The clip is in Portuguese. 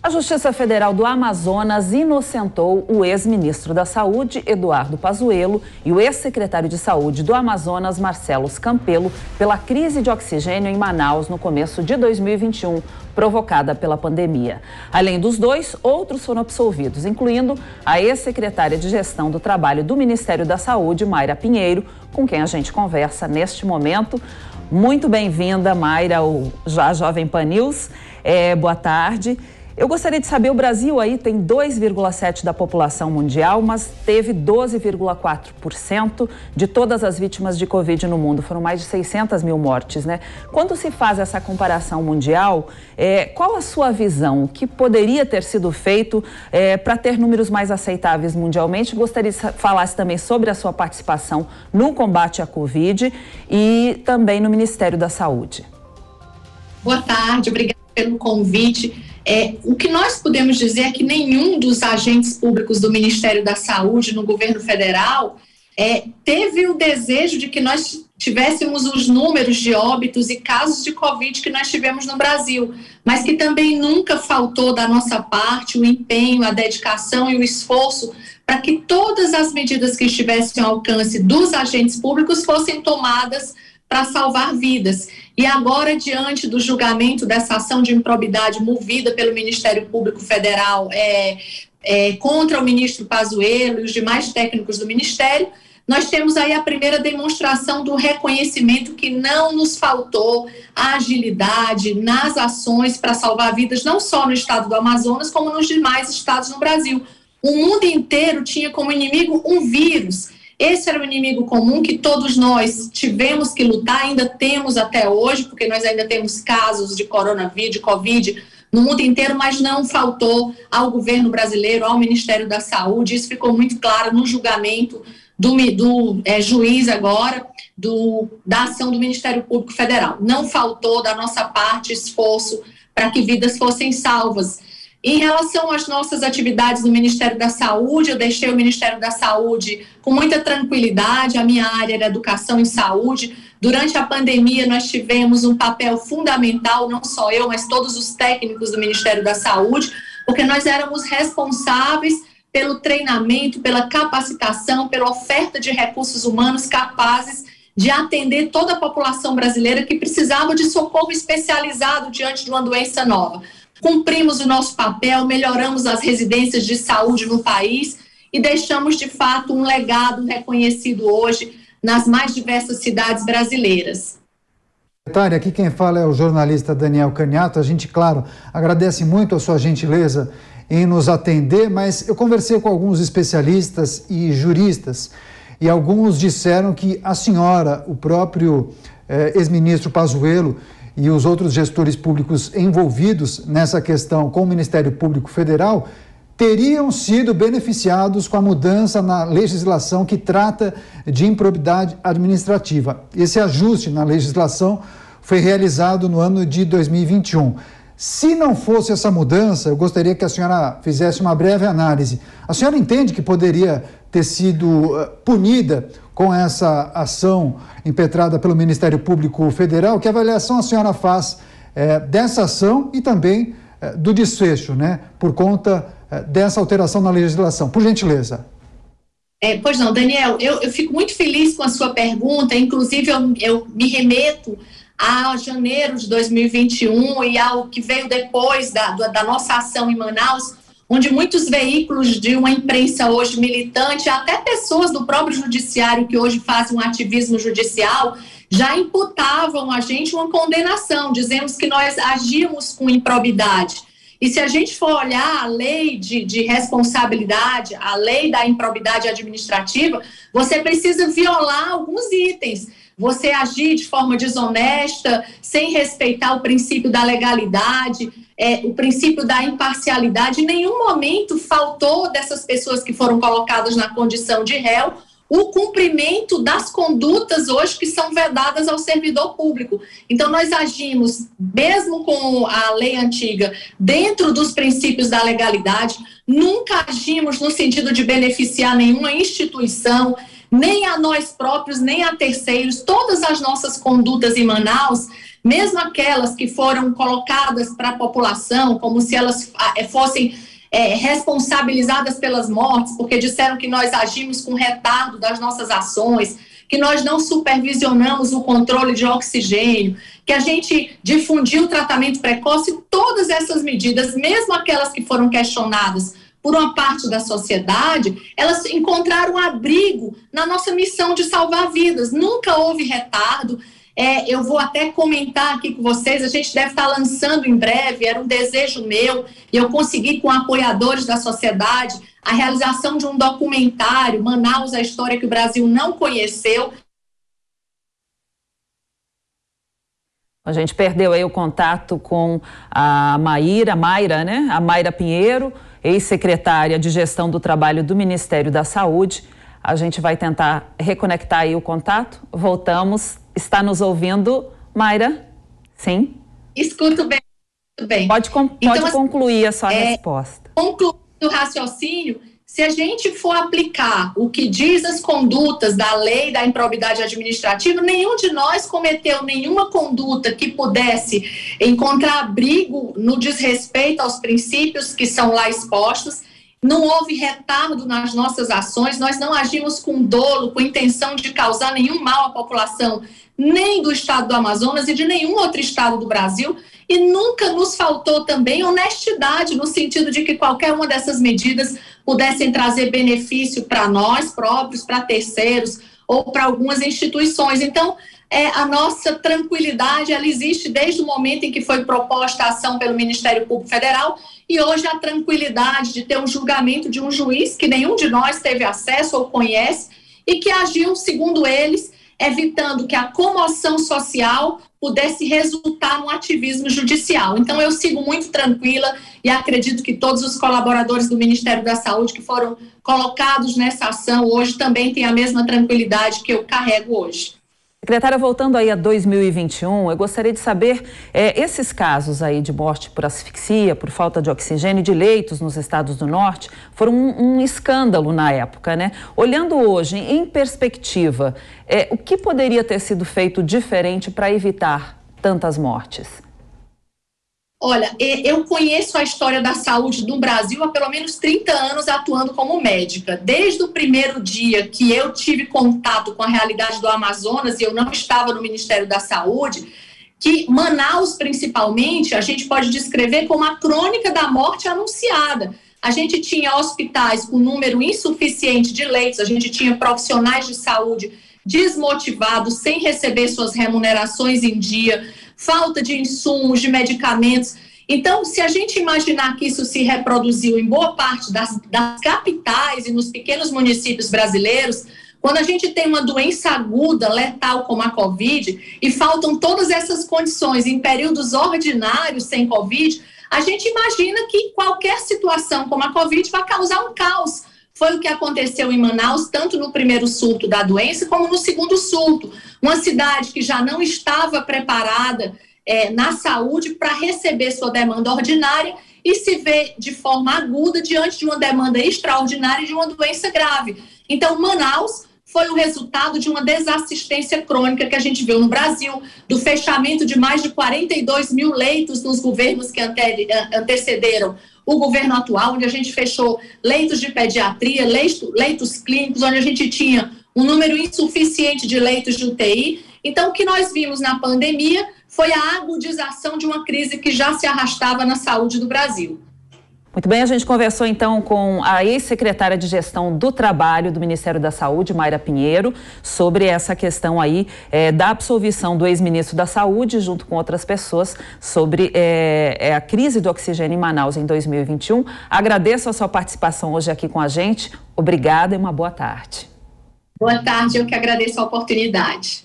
A Justiça Federal do Amazonas inocentou o ex-ministro da Saúde, Eduardo Pazuello, e o ex-secretário de Saúde do Amazonas, Marcelo Campelo, pela crise de oxigênio em Manaus no começo de 2021, provocada pela pandemia. Além dos dois, outros foram absolvidos, incluindo a ex-secretária de Gestão do Trabalho do Ministério da Saúde, Mayra Pinheiro, com quem a gente conversa neste momento. Muito bem-vinda, Mayra, ao Jovem Pan News. Boa tarde. Eu gostaria de saber, o Brasil aí tem 2,7% da população mundial, mas teve 12,4% de todas as vítimas de Covid no mundo. Foram mais de 600 mil mortes, né? Quando se faz essa comparação mundial, qual a sua visão? O que poderia ter sido feito para ter números mais aceitáveis mundialmente? Gostaria que falasse também sobre a sua participação no combate à Covid e também no Ministério da Saúde. Boa tarde, obrigada pelo convite. O que nós podemos dizer é que nenhum dos agentes públicos do Ministério da Saúde no governo federal teve o desejo de que nós tivéssemos os números de óbitos e casos de Covid que nós tivemos no Brasil, mas que também nunca faltou da nossa parte o empenho, a dedicação e o esforço para que todas as medidas que estivessem ao alcance dos agentes públicos fossem tomadas para salvar vidas. E agora, diante do julgamento dessa ação de improbidade movida pelo Ministério Público Federal contra o ministro Pazuello e os demais técnicos do Ministério, nós temos aí a primeira demonstração do reconhecimento que não nos faltou a agilidade nas ações para salvar vidas, não só no estado do Amazonas, como nos demais estados no Brasil. O mundo inteiro tinha como inimigo um vírus. Esse era o inimigo comum que todos nós tivemos que lutar, ainda temos até hoje, porque nós ainda temos casos de coronavírus, de Covid no mundo inteiro, mas não faltou ao governo brasileiro, ao Ministério da Saúde. Isso ficou muito claro no julgamento do juiz agora, da ação do Ministério Público Federal. Não faltou da nossa parte esforço para que vidas fossem salvas. Em relação às nossas atividades no Ministério da Saúde, eu deixei o Ministério da Saúde com muita tranquilidade. A minha área era Educação e Saúde. Durante a pandemia, nós tivemos um papel fundamental, não só eu, mas todos os técnicos do Ministério da Saúde, porque nós éramos responsáveis pelo treinamento, pela capacitação, pela oferta de recursos humanos capazes de atender toda a população brasileira que precisava de socorro especializado diante de uma doença nova. Cumprimos o nosso papel, melhoramos as residências de saúde no país e deixamos, de fato, um legado reconhecido hoje nas mais diversas cidades brasileiras. Secretária, aqui quem fala é o jornalista Daniel Caniato. A gente, claro, agradece muito a sua gentileza em nos atender, mas eu conversei com alguns especialistas e juristas e alguns disseram que a senhora, o próprio ex-ministro Pazuello e os outros gestores públicos envolvidos nessa questão com o Ministério Público Federal teriam sido beneficiados com a mudança na legislação que trata de improbidade administrativa. Esse ajuste na legislação foi realizado no ano de 2021. Se não fosse essa mudança, eu gostaria que a senhora fizesse uma breve análise. A senhora entende que poderia ter sido punida com essa ação impetrada pelo Ministério Público Federal? Que avaliação a senhora faz dessa ação e também do desfecho, né, por conta dessa alteração na legislação? Por gentileza. Pois não, Daniel, eu fico muito feliz com a sua pergunta. Inclusive eu me remeto a janeiro de 2021 e ao que veio depois da nossa ação em Manaus, onde muitos veículos de uma imprensa hoje militante, até pessoas do próprio judiciário que hoje fazem um ativismo judicial, já imputavam a gente uma condenação, dizendo que nós agíamos com improbidade. E se a gente for olhar a lei de responsabilidade, a lei da improbidade administrativa, você precisa violar alguns itens. Você agir de forma desonesta, sem respeitar o princípio da legalidade, o princípio da imparcialidade. Em nenhum momento faltou dessas pessoas que foram colocadas na condição de réu o cumprimento das condutas hoje que são vedadas ao servidor público. Então, nós agimos, mesmo com a lei antiga, dentro dos princípios da legalidade, nunca agimos no sentido de beneficiar nenhuma instituição, nem a nós próprios, nem a terceiros. Todas as nossas condutas em Manaus, mesmo aquelas que foram colocadas para a população, como se elas fossem responsabilizadas pelas mortes, porque disseram que nós agimos com retardo das nossas ações, que nós não supervisionamos o controle de oxigênio, que a gente difundiu o tratamento precoce. Todas essas medidas, mesmo aquelas que foram questionadas por uma parte da sociedade, elas encontraram abrigo na nossa missão de salvar vidas. Nunca houve retardo. Eu vou até comentar aqui com vocês, a gente deve estar lançando em breve, era um desejo meu, e eu consegui com apoiadores da sociedade, a realização de um documentário, Manaus, a história que o Brasil não conheceu. A gente perdeu aí o contato com a Mayra, né? A Mayra Pinheiro, ex-secretária de Gestão do Trabalho do Ministério da Saúde. A gente vai tentar reconectar aí o contato. Voltamos. Está nos ouvindo, Mayra? Sim? Escuto bem. Muito bem. Pode concluir a sua resposta. Concluindo o raciocínio, se a gente for aplicar o que diz as condutas da lei da improbidade administrativa, nenhum de nós cometeu nenhuma conduta que pudesse encontrar abrigo no desrespeito aos princípios que são lá expostos. Não houve retardo nas nossas ações, nós não agimos com dolo, com intenção de causar nenhum mal à população, nem do estado do Amazonas e de nenhum outro estado do Brasil, e nunca nos faltou também honestidade, no sentido de que qualquer uma dessas medidas pudessem trazer benefício para nós próprios, para terceiros ou para algumas instituições. Então, a nossa tranquilidade, ela existe desde o momento em que foi proposta a ação pelo Ministério Público Federal, e hoje a tranquilidade de ter um julgamento de um juiz que nenhum de nós teve acesso ou conhece e que agiu, segundo eles, evitando que a comoção social pudesse resultar num ativismo judicial. Então, eu sigo muito tranquila e acredito que todos os colaboradores do Ministério da Saúde que foram colocados nessa ação hoje também têm a mesma tranquilidade que eu carrego hoje. Secretária, voltando aí a 2021, eu gostaria de saber, esses casos aí de morte por asfixia, por falta de oxigênio, de leitos nos estados do norte, foram um escândalo na época, né? Olhando hoje, em perspectiva, o que poderia ter sido feito diferente para evitar tantas mortes? Olha, eu conheço a história da saúde no Brasil há pelo menos 30 anos atuando como médica. Desde o primeiro dia que eu tive contato com a realidade do Amazonas, e eu não estava no Ministério da Saúde, que Manaus, principalmente, a gente pode descrever como a crônica da morte anunciada. A gente tinha hospitais com número insuficiente de leitos, a gente tinha profissionais de saúde desmotivados, sem receber suas remunerações em dia, falta de insumos, de medicamentos. Então, se a gente imaginar que isso se reproduziu em boa parte das capitais e nos pequenos municípios brasileiros, quando a gente tem uma doença aguda, letal como a Covid, e faltam todas essas condições em períodos ordinários sem Covid, a gente imagina que qualquer situação como a Covid vai causar um caos. Foi o que aconteceu em Manaus, tanto no primeiro surto da doença, como no segundo surto. Uma cidade que já não estava preparada na saúde para receber sua demanda ordinária e se vê de forma aguda diante de uma demanda extraordinária de uma doença grave. Então, Manaus foi o resultado de uma desassistência crônica que a gente viu no Brasil, do fechamento de mais de 42 mil leitos nos governos que antecederam o governo atual, onde a gente fechou leitos de pediatria, leitos clínicos, onde a gente tinha um número insuficiente de leitos de UTI. Então, o que nós vimos na pandemia foi a agudização de uma crise que já se arrastava na saúde do Brasil. Muito bem, a gente conversou então com a ex-secretária de Gestão do Trabalho do Ministério da Saúde, Mayra Pinheiro, sobre essa questão aí da absolvição do ex-ministro da Saúde, junto com outras pessoas, sobre a crise do oxigênio em Manaus em 2021. Agradeço a sua participação hoje aqui com a gente. Obrigada e uma boa tarde. Boa tarde, eu que agradeço a oportunidade.